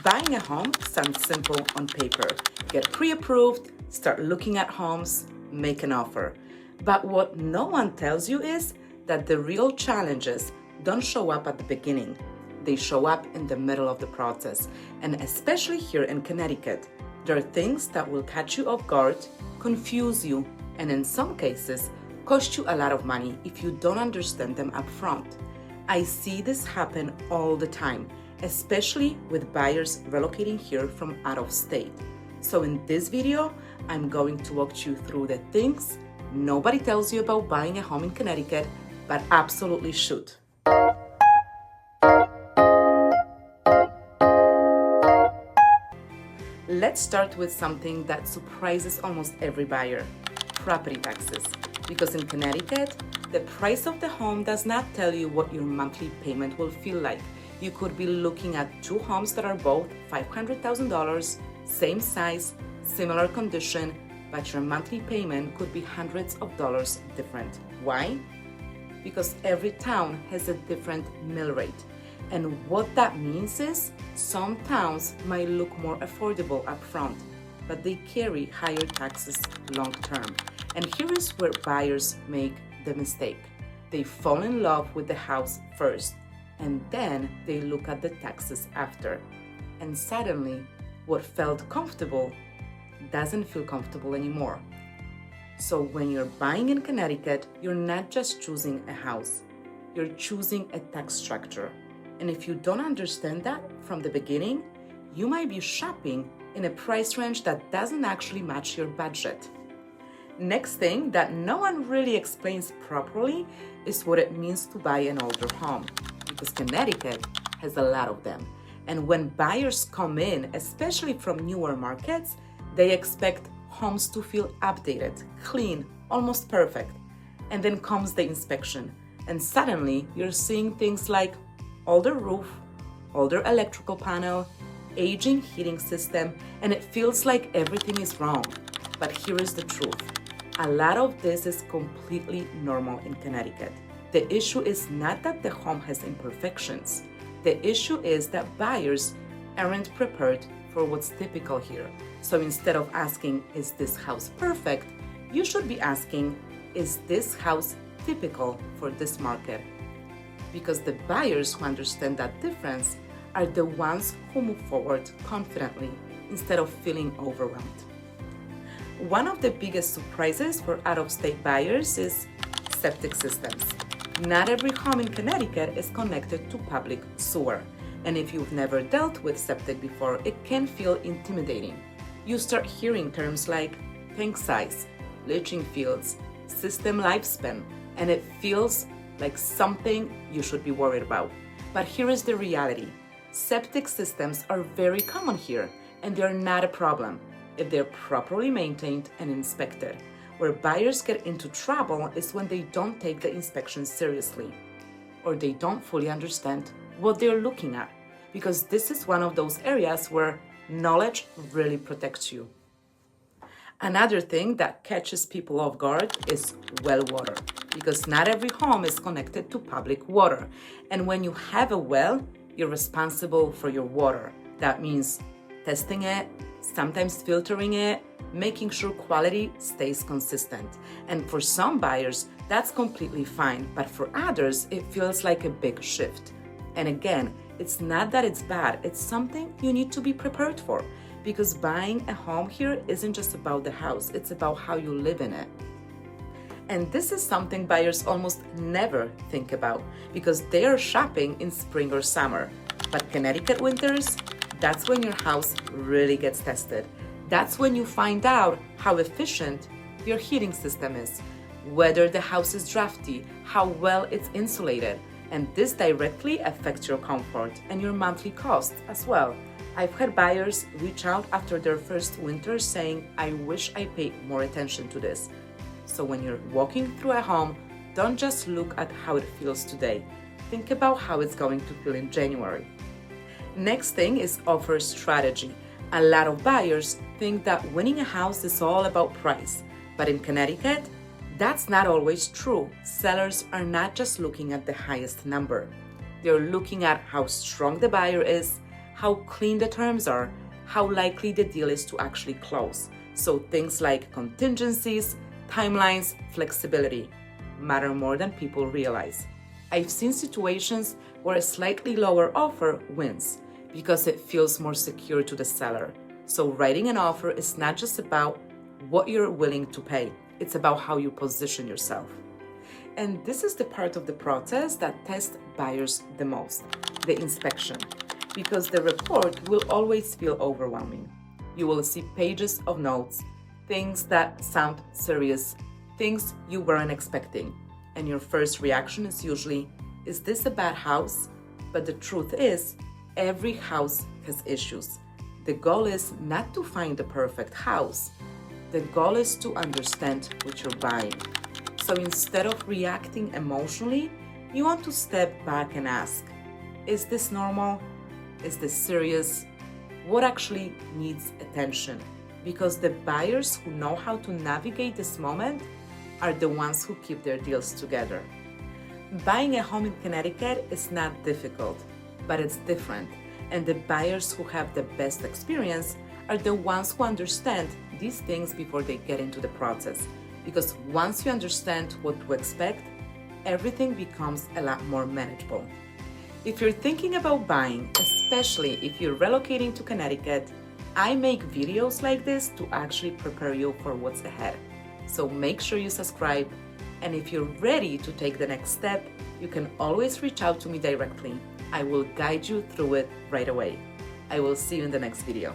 Buying a home sounds simple on paper. Get pre-approved, start looking at homes, make an offer. But what no one tells you is that the real challenges don't show up at the beginning. They show up in the middle of the process. And especially here in Connecticut, there are things that will catch you off guard, confuse you, and in some cases, cost you a lot of money if you don't understand them up front. I see this happen all the time, especially with buyers relocating here from out of state. So in this video, I'm going to walk you through the things nobody tells you about buying a home in Connecticut, but absolutely should. Let's start with something that surprises almost every buyer: property taxes. Because in Connecticut, the price of the home does not tell you what your monthly payment will feel like. You could be looking at two homes that are both $500,000, same size, similar condition, but your monthly payment could be hundreds of dollars different. Why? Because every town has a different mill rate. And what that means is some towns might look more affordable up front, but they carry higher taxes long term. And here is where buyers make the mistake. They fall in love with the house first, and then they look at the taxes after. And suddenly, what felt comfortable doesn't feel comfortable anymore. So when you're buying in Connecticut, you're not just choosing a house, you're choosing a tax structure. And if you don't understand that from the beginning, you might be shopping in a price range that doesn't actually match your budget. Next thing that no one really explains properly is what it means to buy an older home, because Connecticut has a lot of them. And when buyers come in, especially from newer markets, they expect homes to feel updated, clean, almost perfect. And then comes the inspection, and suddenly you're seeing things like older roof, older electrical panel, aging heating system, and it feels like everything is wrong. But here is the truth. A lot of this is completely normal in Connecticut. The issue is not that the home has imperfections. The issue is that buyers aren't prepared for what's typical here. So instead of asking, is this house perfect? You should be asking, is this house typical for this market? Because the buyers who understand that difference are the ones who move forward confidently instead of feeling overwhelmed. One of the biggest surprises for out-of-state buyers is septic systems. Not every home in Connecticut is connected to public sewer. And if you've never dealt with septic before, it can feel intimidating. You start hearing terms like tank size, leaching fields, system lifespan, and it feels like something you should be worried about. But here is the reality. Septic systems are very common here, and they're not a problem if they're properly maintained and inspected. Where buyers get into trouble is when they don't take the inspection seriously, or they don't fully understand what they're looking at, because this is one of those areas where knowledge really protects you. Another thing that catches people off guard is well water, because not every home is connected to public water. And when you have a well, you're responsible for your water. That means testing it, sometimes filtering it, making sure quality stays consistent. And for some buyers, that's completely fine, but for others, it feels like a big shift. And again, it's not that it's bad, it's something you need to be prepared for, because buying a home here isn't just about the house, it's about how you live in it. And this is something buyers almost never think about, because they are shopping in spring or summer. But Connecticut winters, that's when your house really gets tested. That's when you find out how efficient your heating system is, whether the house is drafty, how well it's insulated. And this directly affects your comfort and your monthly costs as well. I've had buyers reach out after their first winter saying, I wish I paid more attention to this. So when you're walking through a home, don't just look at how it feels today. Think about how it's going to feel in January. Next thing is offer strategy. A lot of buyers think that winning a house is all about price, but in Connecticut, that's not always true. Sellers are not just looking at the highest number. They're looking at how strong the buyer is, how clean the terms are, how likely the deal is to actually close. So things like contingencies, timelines, flexibility matter more than people realize. I've seen situations where a slightly lower offer wins because it feels more secure to the seller. So writing an offer is not just about what you're willing to pay, it's about how you position yourself. And this is the part of the process that tests buyers the most, the inspection, because the report will always feel overwhelming. You will see pages of notes, things that sound serious, things you weren't expecting. And your first reaction is usually, is this a bad house? But the truth is, every house has issues. The goal is not to find the perfect house. The goal is to understand what you're buying. So instead of reacting emotionally, you want to step back and ask, is this normal? Is this serious? What actually needs attention? Because the buyers who know how to navigate this moment are the ones who keep their deals together. Buying a home in Connecticut is not difficult, but it's different. And the buyers who have the best experience are the ones who understand these things before they get into the process. Because once you understand what to expect, everything becomes a lot more manageable. If you're thinking about buying, especially if you're relocating to Connecticut, I make videos like this to actually prepare you for what's ahead. So make sure you subscribe, and if you're ready to take the next step, you can always reach out to me directly. I will guide you through it right away. I will see you in the next video.